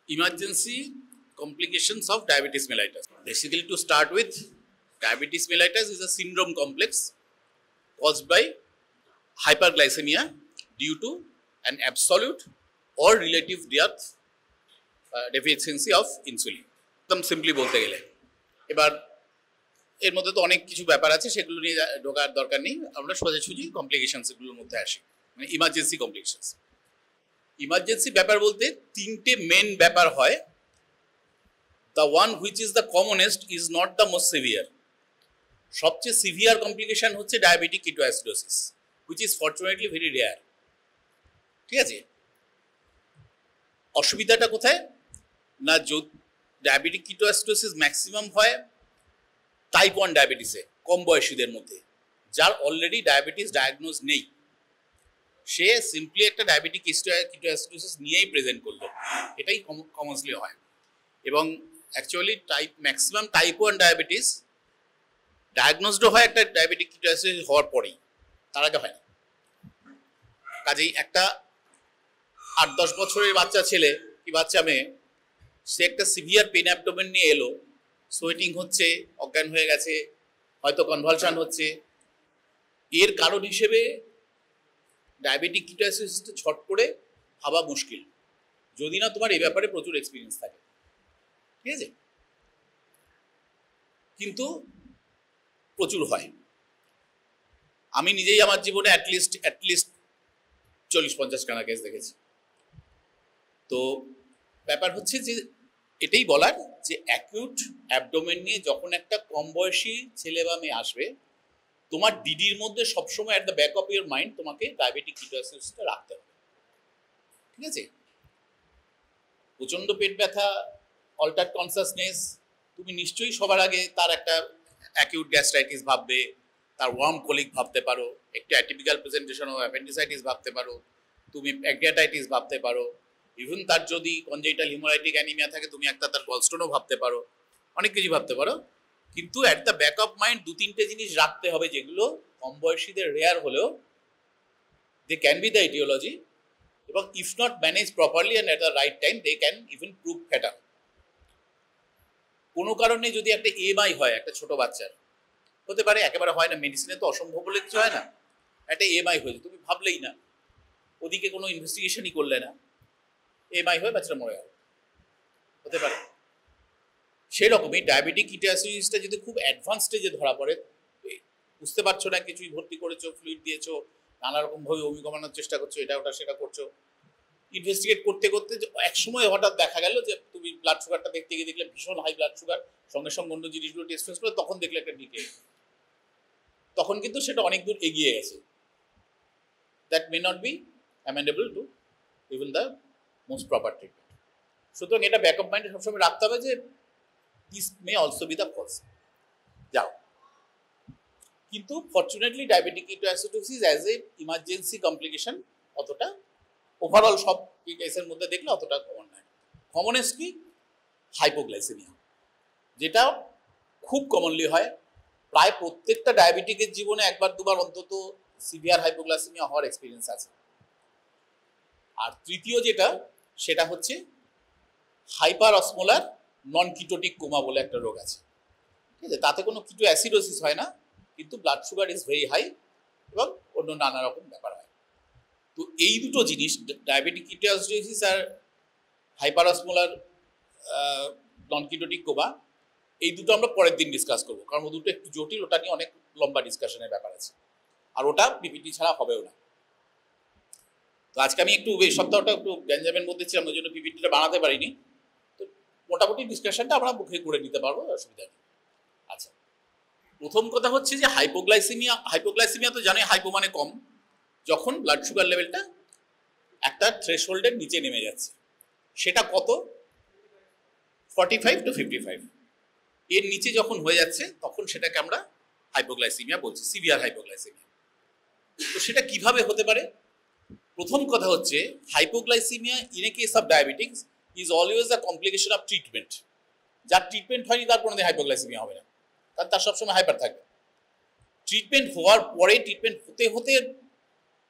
Emergency complications of diabetes mellitus. Basically, to start with, diabetes mellitus is a syndrome complex caused by hyperglycemia due to an absolute or relative deficiency of insulin. একদম simply বলতে গেলে এবার এর মধ্যে তো অনেক কিছু ব্যাপার আছে, সেগুলো নিয়ে ঢোকার দরকার নেই। আমরা সোজাসুজি কমপ্লিকেশনসগুলোর মধ্যে আসি, মানে ইমার্জেন্সি কমপ্লিকেশনস। ইমার্জেন্সি ব্যাপার বলতে তিনটে মেন ব্যাপার হয়। The one which is the commonest is not the most severe. সবচেয়ে সিভিয়ার কমপ্লিকেশন হচ্ছে diabetic ketoacidosis, which is fortunately very rare. ঠিক আছে, অসুবিধাটা কোথায় না, ডায়াবেটিক কিটোঅ্যাসিডোসিস ম্যাক্সিমাম হয় টাইপ 1 ডায়াবেটিসে, কম বয়সীদের মধ্যে, যার অলরেডি ডায়াবেটিস ডায়াগনোজ নেই। সে সিম্পলি একটা ডায়াবেটিক কিটোঅ্যাসিডোসিস নিয়েই প্রেজেন্ট করলো, এটাই কমনলি হয়। এবং অ্যাকচুয়ালি ম্যাক্সিমাম টাইপ 1 ডায়াবেটিস ডায়াগনোজডও হয় একটা ডায়াবেটিক কিটোঅ্যাসিডোসিস হওয়ার পরেই, তার আগে হয় না। কাজেই একটা 8-10 বছরের বাচ্চা ছেলে কি বাচ্চা মেয়ে, সে একটা সিভিয়ার পেন অ্যাবডোমেন নিয়ে এলো, সোয়েটিং হচ্ছে, অজ্ঞান হয়ে গেছে, হয়তো কনভালশন হচ্ছে। এর কারণ হিসেবে ডায়াবেটিক কিটোঅ্যাসিডোসিসটা ছট করে ভাবা মুশকিল, যদি না তোমার এই ব্যাপারে প্রচুর এক্সপিরিয়েন্স থাকে। ঠিক আছে, কিন্তু প্রচুর হয়। আমি নিজেই আমার জীবনে অ্যাটলিস্ট 40-50 খানা কেস দেখেছি। তো ব্যাপার হচ্ছে যে এটাই বলার যে অ্যাকিউট অ্যাবডোমেন নিয়ে যখন একটা কম বয়সী ছেলে বা মেয়ে আসবে, তোমার ডিডির মধ্যে সবসময় at the back of your mind তোমাকে ডায়াবেটিক কিটোঅ্যাসিডোসিসটা রাখতে হবে। ঠিক আছে, প্রচণ্ড পেট ব্যথা, অল্টার্ড কনসাসনেস, তুমি নিশ্চয়ই সবার আগে তার একটা অ্যাকিউট গ্যাস্ট্রাইটিস ভাববে, তার ওয়ার্ম কোলিক ভাবতে পারো, একটু অ্যাটিপিক্যাল প্রেজেন্টেশন অফ অ্যাপেন্ডিসাইটিস ভাবতে পারো, তুমি প্যানক্রিয়াটাইটিস ভাবতে পারো, ইভেন তার যদি কনজেনিটাল হিমোরাইটিক অ্যানিমিয়া থাকে তুমি একটা তার গলস্টোনও ভাবতে পারো, অনেক কিছু ভাবতে পারো। কিন্তু at the back of mind 2-3টে জিনিস রাখতে হবে, যেগুলো কম বয়সীদের রেয়ার হলেও they can be the etiology, এবং if not manage properly and at the right time they can even prove fatal. কোনো কারণে যদি একটা এমআই হয় একটা ছোট বাচ্চার, হতে পারে, একেবারে হয় না, মেডিসিনে তো অসম্ভব বলে কিছু হয় না, একটা এমআই হয়েছে, তুমি ভাবলেই না, ওদিকে কোনো ইনভেস্টিগেশনই করলে না, এমআই হয়ে বাচ্চারা মরে গেল, হতে পারে। সেরকমই ডায়াবেটিক কিটোঅ্যাসিডোসিসটা যদি খুব অ্যাডভান্স স্টেজে ধরা পড়ে, বুঝতে পারছো না, কিছুই ভর্তি করেছো, ফ্লুইড দিয়েছো, নানা রকমভাবে বমি কমানোর চেষ্টা করছো, এটা ওটা সেটা করছো, ইনভেস্টিগেট করতে করতে এক সময় হঠাৎ দেখা গেল যে তুমি ব্লাড সুগারটা দেখতে গিয়ে দেখলে ভীষণ হাই ব্লাড সুগার, সঙ্গে সঙ্গে অন্য জিনিসগুলো টেস্ট করে তখন দেখলে একটা ডিকে, তখন কিন্তু সেটা অনেক দূর এগিয়ে গেছে। That may not be amenable to even the most proper treatment. সুতরাং এটা ব্যাকআপ মাইন্ডে সবসময় রাখতে হবে যে this may also be the cause. যাও, কিন্তু fortunately diabetic ketoacidosis as a emergency complication অতটা ওভারঅল সব কেসের মধ্যে দেখলে অতটা কমন নয়। কমনেস্ট কি হাইপোগ্লাইসেমিয়া, যেটা খুব কমনলি হয়। প্রায় প্রত্যেকটা ডায়াবেটিকের জীবনে একবার দুবার অন্তত সিভিয়ার হাইপোগ্লাইসেমিয়া হওয়ার এক্সপিরিয়েন্স আছে। আর তৃতীয় যেটা, সেটা হচ্ছে হাইপার অসমোলার নন কিটোটিক কোমা বলে একটা রোগ আছে। ঠিক আছে, তাতে কোনো কিটোঅ্যাসিডোসিস হয় না, কিন্তু blood sugar is very high এবং অন্য নানা রকম ব্যাপার হয়। তো এই দুটো জিনিস, ডায়াবেটিক কিটোঅ্যাসিডোসিস আর হাইপারঅসমোলার নন কিটোটিক কোমা, এই দুটো আমরা পরের দিন ডিসকাস করবো, কারণ ও দুটো একটু জটিল, ওটা নিয়ে অনেক লম্বা ডিসকাশনের ব্যাপার আছে, আর ওটা পিপিটি ছাড়া হবেও না। তো আজকে আমি একটু এই সপ্তাহটা একটু গ্যাঞ্জামের মধ্যে ছিলাম, ওই জন্য পিপিটিটা বানাতে পারিনি। তো মোটামুটি ডিসকাশনটা আমরা মুখে করে নিতে পারবো, অসুবিধা নেই। আচ্ছা, প্রথম কথা হচ্ছে যে হাইপোগ্লাইসেমিয়া তো জানোই, হাইপো মানে কম, যখন ব্লাড সুগার লেভেলটা একটা থ্রেশহোল্ডের নিচে নেমে যাচ্ছে, সেটা কত, 45 to 55, এর নিচে যখন হয়ে যাচ্ছে তখন সেটাকে আমরা হাইপোগ্লাইসেমিয়া বলছি, সিভিয়ার হাইপোগ্লাইসেমিয়া। তো সেটা কিভাবে হতে পারে? প্রথম কথা হচ্ছে hypoglycaemia in a case of diabetics is always a complication of treatment. যার ট্রিটমেন্ট হয়নি তার কোনোদিন হাইপোগ্লাইসেমিয়া হবে না, কারণ তার সবসময় হাইপার থাকবে। ট্রিটমেন্ট হওয়ার পরে, ট্রিটমেন্ট হতে হতে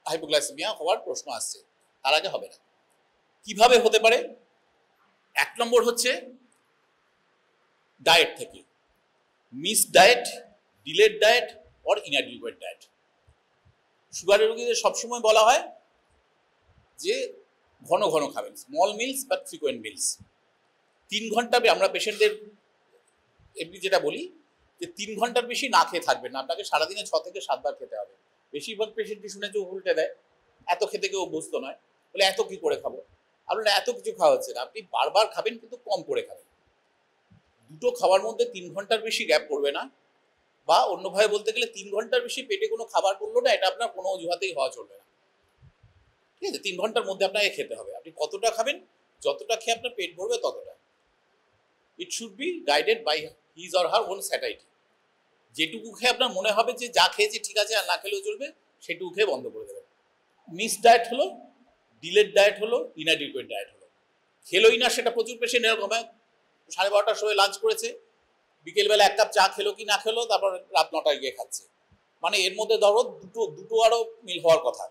হাইপোগ্লাইসেমিয়া হওয়ার প্রশ্ন আসছে, তার আগে হবে না। কিভাবে হতে পারে? 1 নম্বর হচ্ছে ডায়েট থেকে, miss diet, delayed diet or inadequate diet. সুগারের রোগীদের সবসময় বলা হয় যে ঘন ঘন খাবেন, small meals but frequent meals. 3 ঘন্টা আমরা পেশেন্টদের এমনি যেটা বলি যে 3 ঘন্টার বেশি না খেয়ে থাকবেন না, আপনাকে সারাদিনে 6 থেকে 7 বার খেতে হবে। বেশিরভাগ পেশেন্টই শুনেছে উল্টে দেয়, এত খেতে কেউ অভ্যস্ত নয়, বলে এত কি করে খাবো। আপনার এত কিছু খাওয়া হচ্ছে না, আপনি বারবার খাবেন কিন্তু কম করে খাবেন। দুটো খাওয়ার মধ্যে 3 ঘন্টার বেশি গ্যাপ পড়বে না, বা অন্যভাবে বলতে গেলে 3 ঘন্টার বেশি পেটে কোনো খাবার পড়লো না, এটা আপনার কোনো অজুহাতেই হওয়া চলবে না। ঠিক আছে, 3 ঘন্টার মধ্যে আপনাকে খেতে হবে। আপনি কতটা খাবেন, যতটা খেয়ে আপনার পেট ভরবে ততটা। It should be guided by his or her own satiety. যেটুকু খেয়ে আপনার মনে হবে যে যা খেয়েছি ঠিক আছে আর না খেলেও চলবে, সেটুকু খেয়ে বন্ধ করে দেবেন। মিস ডায়েট হলো, ডিলেড ডায়েট হলো, ইনঅ্যাডিকুয়েট ডায়েট হলো। খেলোই না সেটা প্রচুর পেশেন্ট এরকম হয়, 12:30টার সময় লাঞ্চ করেছে, বিকেলবেলা 1 কাপ চা খেলো কি না খেলো, তারপর রাত 9টায় গিয়ে খাচ্ছে। মানে এর মধ্যে ধরো দুটো আরো মিল হওয়ার কথা।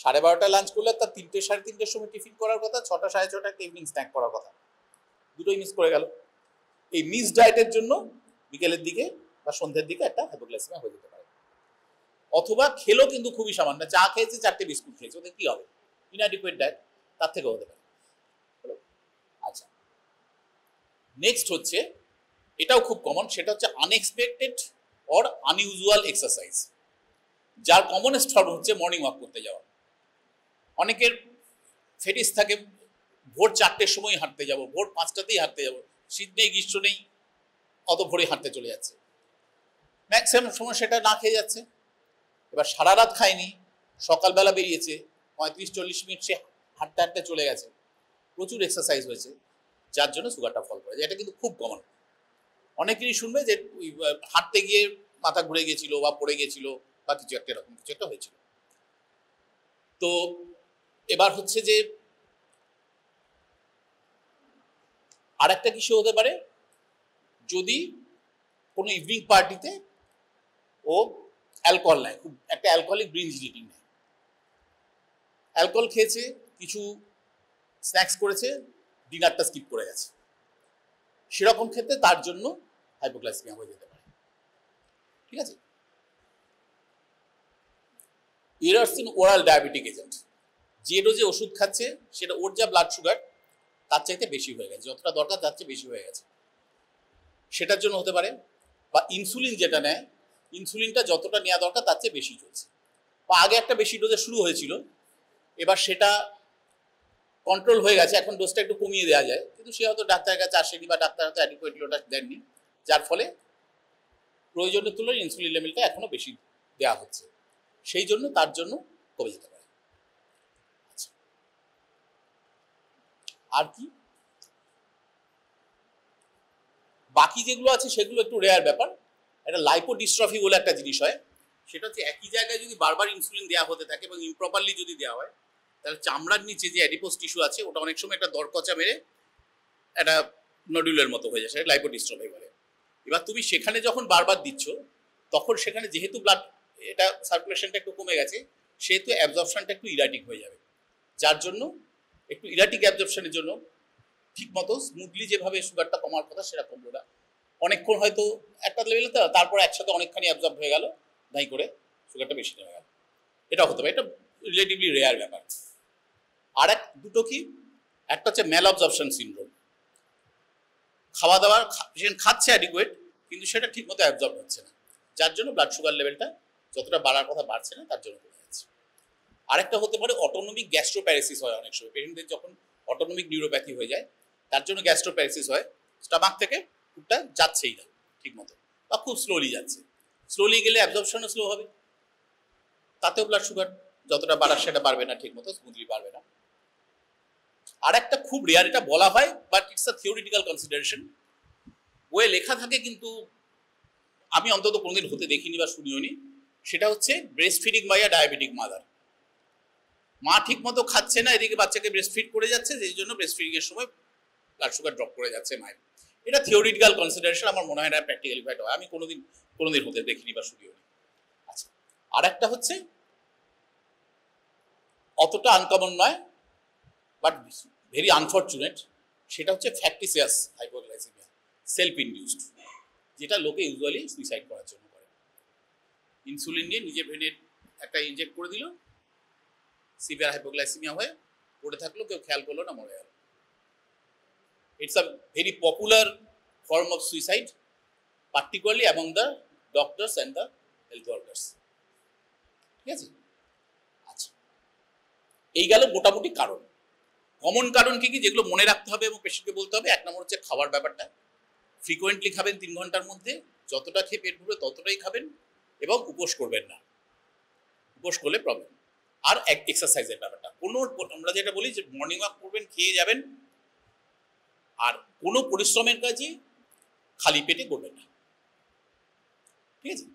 12:30টায় লাঞ্চ করলে তার 3টে 3:30টার সময় টিফিন করার কথা, 6টা 6:30টায় ইভিনিং স্ন্যাক করার কথা, দুটোই মিস করে গেল। এই মিস ডায়েটের জন্য বিকেলের দিকে বা সন্ধ্যের দিকে একটা হাইপোগ্লাইসেমিয়া হয়ে যেতে পারে। অথবা খেলো কিন্তু খুবই সামান্য, চা খেয়েছে, 4টে বিস্কুট খেয়েছে, ওদের কি হবে? ইনঅ্যাডিকুয়েট ডায়েট, তার থেকেও হতে পারে। আচ্ছা, নেক্সট হচ্ছে, এটাও খুব কমন, সেটা হচ্ছে আনএক্সপেক্টেড অর আনইউজুয়াল এক্সারসাইজ, যার কমনেস্ট ফর্ম হচ্ছে মর্নিং ওয়াক করতে যাওয়া। অনেকের ফেটিস থাকে ভোর 4টের সময় হাঁটতে যাব, ভোর 5টাতেই হাঁটতে যাব, শীত নেই গ্রীষ্ম নেই, অত ভোরে হাঁটতে চলে যাচ্ছে, ম্যাক্সিমাম সময় সেটা না খেয়ে যাচ্ছে। এবার সারা রাত খায়নি, সকালবেলা বেরিয়েছে, 35-40 মিনিট সে হাঁটতে হাঁটতে চলে গেছে, প্রচুর এক্সারসাইজ হয়েছে, যার জন্য সুগারটা ফল করে। এটা কিন্তু খুব কমন। অনেকেরই শুনবে যে হাঁটতে গিয়ে মাথা ঘুরে গেছিল বা পড়ে গেছিল বা কিছু একটা, এরকম কিছু একটা হয়েছিল। তো এবার হচ্ছে যে আরেকটা কিছু হতে পারে, যদি কোনো ইভিনিং পার্টিতে ও অ্যালকোহল নেয়, খুব একটা অ্যালকোহলিক বিঞ্জ ইটিং নেয়, অ্যালকোহল খেয়েছে, কিছু স্ন্যাক্স করেছে, ডিনারটা স্কিপ করে গেছে, সেরকম ক্ষেত্রে তার জন্য হাইপোগ্লাইসেমিয়া হয়ে যেতে পারে। ঠিক আছে, errors in oral diabetic agent, যে ডোজে ওষুধ খাচ্ছে সেটা ওর যা ব্লাড সুগার তার চাইতে বেশি হয়ে গেছে, যতটা দরকার তার চেয়ে বেশি হয়ে গেছে, সেটার জন্য হতে পারে। বা ইনসুলিন যেটা নেয়, ইনসুলিনটা যতটা নেওয়া দরকার তার চেয়ে বেশি চলছে, বা আগে একটা বেশি ডোজে শুরু হয়েছিল, এবার সেটা কন্ট্রোল হয়ে গেছে, এখন ডোজটা একটু কমিয়ে দেওয়া যায়, কিন্তু সে হয়তো ডাক্তারের কাছে আসেনি বা ডাক্তার হয়তো অ্যাডিকুয়েটলি ওটা দেননি, যার ফলে প্রয়োজনের তুলনায় ইনসুলিন লেভেলটা এখনো বেশি দেওয়া হচ্ছে, সেই জন্য তার জন্য কমে যেতে পারে। আচ্ছা, আর কি বাকি যেগুলো আছে সেগুলো একটু রেয়ার ব্যাপার। একটা লাইপোডিস্ট্রফি বলে একটা জিনিস হয়, সেটা হচ্ছে একই জায়গায় যদি বারবার ইনসুলিন দেওয়া হতে থাকে এবং ইমপ্রপারলি যদি দেওয়া হয়, তাহলে চামড়ার নিচে যে অ্যাডিপোজ টিস্যু আছে ওটা অনেক সময় একটা দরকচা মেরে একটা নডুলের মতো হয়ে যায়, সেটা লাইপোডিস্ট্রফি বলে। এবার তুমি সেখানে যখন বারবার দিচ্ছ, তখন সেখানে যেহেতু ব্লাড এটা সার্কুলেশনটা একটু কমে গেছে, সেহেতু অ্যাবজর্পশনটা একটু ইরাটিক হয়ে যাবে, যার জন্য একটু ইরাটিক অ্যাবজর্পশনের জন্য ঠিক মতো স্মুথলি যেভাবে সুগারটা কমার কথা সেটা কমলো না, অনেকক্ষণ হয়তো একটা লেভেলে, তারপর একসাথে অনেকখানি অ্যাবজর্ব হয়ে গেল, নাই করে সুগারটা বেশি নেমে গেল, এটা হতে পারে। এটা রিলেটিভলি রেয়ার ব্যাপার। আর দুটো কি, একটা হচ্ছে ম্যাল অবজর্পশন সিনড্রোম, খাওয়া দাওয়ার পেশেন্ট খাচ্ছে অ্যাডিকুয়েট, কিন্তু সেটা ঠিকমতো অ্যাবজর্ব হচ্ছে না, যার জন্য ব্লাড সুগার লেভেলটা যতটা বাড়ার কথা বাড়ছে না, তার জন্য কমে যাচ্ছে। আরেকটা হতে পারে অটোনমিক গ্যাস্ট্রোপ্যারাসিস হয় অনেক সময় পেশেন্টদের, যখন অটোনমিক নিউরোপ্যাথি হয়ে যায় তার জন্য গ্যাস্ট্রোপ্যারাসিস হয়, স্টমাক থেকে ফুডটা যাচ্ছেই না ঠিক মতো, বা খুব স্লোলি যাচ্ছে, স্লোলি গেলে অ্যাবজর্পশনও স্লো হবে, তাতেও ব্লাড সুগার যতটা বাড়ার সেটা বাড়বে না, ঠিক মতো স্মুথলি বাড়বে না। আর একটা খুব রেয়ার, এটা বলা হয় but it's a theoretical consideration, বইয়ে লেখা থাকে কিন্তু আমি অন্তত কোনোদিন হতে দেখিনি বা শুনিওনি, সেটা হচ্ছে breast feeding by a diabetic mother. মা ঠিক মতো খাচ্ছে না, এদিকে বাচ্চাকে ব্রেস্ট ফিড করে যাচ্ছে, যেই জন্য ব্রেস্ট ফিডিং এর সময় ব্লাড সুগার ড্রপ করে যাচ্ছে মায়ের। এটা থিওরিটিক্যাল কনসিডারেশন, আমার মনে হয় না প্র্যাকটিক্যালি ফাইট হয়, আমি কোনোদিন হতে দেখিনি বা শুনিওনি। আচ্ছা, আর একটা হচ্ছে অতটা আনকমন নয় বাট ভেরি আনফর্চুনেট, সেটা হচ্ছে ফ্যাকটিসিয়াস হাইপোগ্লাইসেমিয়া, সেলফ ইনডিউসড, যেটা লোকে ইউজুয়ালি সুইসাইড করার জন্য করে। ইনসুলিন নিয়ে নিজের ব্রেনের একটা ইনজেক্ট করে দিল, সিভিয়ার হাইপোগ্লাইসেমিয়া হয়ে পড়ে থাকলো, কেউ খেয়াল করলো না, মরে গেল। It's a very popular form of suicide, particularly among the doctors and the health workers. ঠিক আছে? আচ্ছা, এই গেল মোটামুটি কারণ। কমন কারণ কি কি যেগুলো মনে রাখতে হবে এবং পেশেন্টকে বলতে হবে? এক নম্বর হচ্ছে খাবার ব্যাপারটা, ফ্রিকোয়েন্টলি খাবেন 3 ঘন্টার মধ্যে, যতটা খেয়ে পেট ভরবে ততটাই খাবেন, এবং উপোস করবেন না, উপোস করলে প্রবলেম। আর এক্সারসাইজের ব্যাপারটা, কোনো আমরা যেটা বলি যে মর্নিং ওয়াক করবেন, খেয়ে যাবেন, আর কোনো পরিশ্রমের কাজই খালি পেটে করবেন না। ঠিক আছে?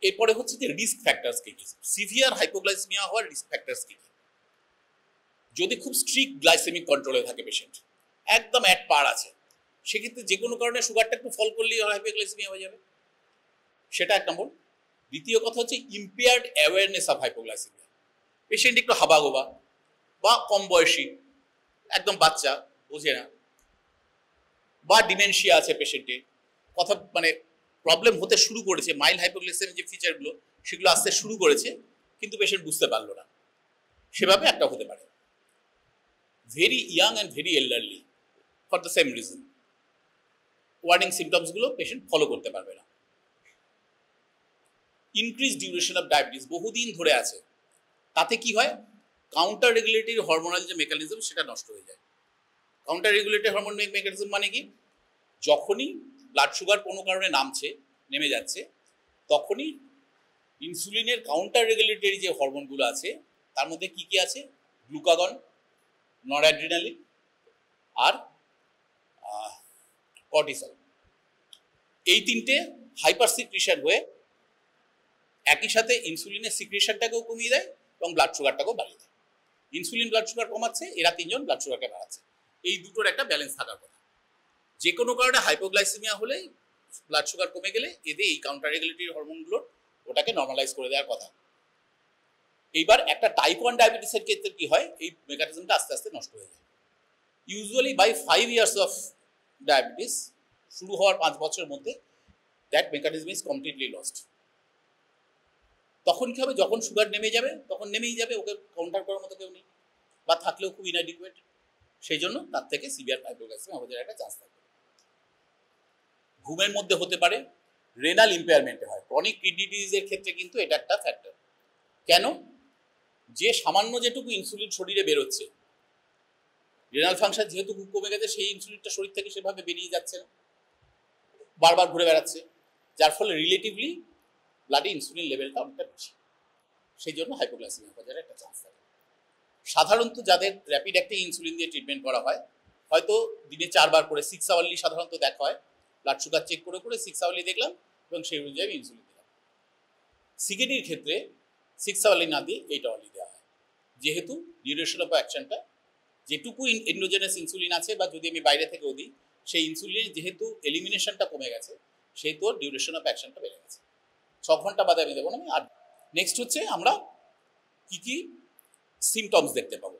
এরপরে হচ্ছে যে রিস্ক ফ্যাক্টরস কি কি, সিভিয়ার হাইপোগ্লাইসেমিয়া হওয়ার রিস্ক ফ্যাক্টরস কি কি। যদি খুব স্ট্রিক্ট গ্লাইসেমিক কন্ট্রোলে থাকে পেশেন্ট, একদম অ্যাট পার আছে, সেক্ষেত্রে যে কোনো কারণে সুগারটা একটু ফল করলেই হাইপোগ্লাইসেমিয়া হয়ে যাবে, সেটা এক নম্বর। দ্বিতীয় কথা হচ্ছে impaired awareness of hypoglycaemia, patient একটু হাবাগোবা বা কম বয়সী, একদম বাচ্চা, বোঝে না, বা ডিমেনশিয়া আছে পেশেন্টে, কথা মানে প্রবলেম হতে শুরু করেছে, মাইল্ড হাইপোগ্লাইসেমিয়ার যে ফিচারগুলো সেগুলো আসতে শুরু করেছে, কিন্তু পেশেন্ট বুঝতে পারলো না, সেভাবে একটা হতে পারে। Very young and very elderly, for the same reason, warning সিমটমসগুলো পেশেন্ট ফলো করতে পারবে না। ইনক্রিজ ডিউরেশন অফ ডায়াবেটিস, বহুদিন ধরে আছে, তাতে কি হয়? কাউন্টার রেগুলেটরি হরমোনাল যে মেকানিজম সেটা নষ্ট হয়ে যায়। কাউন্টার রেগুলেটরি হরমোন মেকানিজম মানে কি? যখনই ব্লাড সুগার কোনো কারণে নেমে যাচ্ছে, তখনই ইনসুলিনের কাউন্টার রেগুলেটরি যে হরমোনগুলো আছে তার মধ্যে কি কি আছে? গ্লুকাগন, নরঅ্যাড্রিনালিন আর কর্টিসল, এই তিনটে হাইপার সিক্রিশন হয়ে একই সাথে ইনসুলিনের সিক্রিশনটাকেও কমিয়ে দেয় এবং ব্লাড সুগারটাকেও বাড়িয়ে দেয়। ইনসুলিন ব্লাড সুগার কমাচ্ছে, এরা তিনজন ব্লাড সুগারকে বাড়াচ্ছে। এই দুটোর একটা ব্যালেন্স থাকার কথা। যে কোনো কারণে হাইপোগ্লাইসেমিয়া হলে, ব্লাড সুগার কমে গেলে এদের এই কাউন্টার রেগুলেটরি হরমোনগুলোর ওটাকে নর্মালাইজ করে দেওয়ার কথা। এইবার একটা টাইপ 1 ডায়াবেটিসের ক্ষেত্রে কি হয়? এই মেকানিজমটা আস্তে আস্তে নষ্ট হয়ে যায়। Usually by 5 years of diabetes, শুরু হওয়ার 5 বছরের মধ্যে, that mechanism is completely lost. তখন কি হবে? যখন সুগার নেমে যাবে তখন নেমেই যাবে, ওকে কাউন্টার করার মতো কেউ নেই, বা থাকলেও খুব ইনঅ্যাডিকুয়েট, সেই জন্য তার থেকে সিভিয়ার হাইপোগ্লাইসেমিয়া হয়ে যাওয়ার একটা চান্স থাকে। ঘুমের মধ্যে হতে পারে, রেনাল ইম্পেয়ারমেন্টে হয়, ক্রনিক কিডনি ডিজিজের ক্ষেত্রে কিন্তু এটা একটা ফ্যাক্টর। কেন? যে সামান্য যেটুকু ইনসুলিন শরীরে বেরোচ্ছে, রেনাল ফাংশন যেহেতু খুব কমে গেছে, সেই ইনসুলিনটা শরীর থেকে সেভাবে বেরিয়ে যাচ্ছে না, বারবার ঘুরে বেড়াচ্ছে, যার ফলে রিলেটিভলি ব্লাডে ইনসুলিন লেভেলটা অনেকটা বেশি, সেই জন্য হাইপোগ্লাইসেমিয়া হয়ে যাওয়ার একটা চান্স থাকে। সাধারণত যাদের র্যাপিড অ্যাক্টিং ইনসুলিন দিয়ে ট্রিটমেন্ট করা হয়, হয়তো দিনে 4 বার করে 6 আওয়ারলি সাধারণত দেখা হয়, ব্লাড সুগার চেক করে করে 6 আওয়ারলি দেখলাম এবং সেই অনুযায়ী ইনসুলিন দিলাম। সিকেডির ক্ষেত্রে 6 আওয়ারলি না দিয়ে 8 আওয়ারলি দেওয়া হয়, যেহেতু ডিউরেশন অফ অ্যাকশনটা, যেটুকু এন্ডোজেনাস ইনসুলিন আছে বা যদি আমি বাইরে থেকেও দিই, সেই ইনসুলিনের যেহেতু এলিমিনেশনটা কমে গেছে, সেহেতু ডিউরেশন অফ অ্যাকশনটা বেড়ে গেছে। 6 ঘন্টা বাদে আমি দেবো না। আর নেক্সট হচ্ছে আমরা কি কি সিমটমস দেখতে পাবো।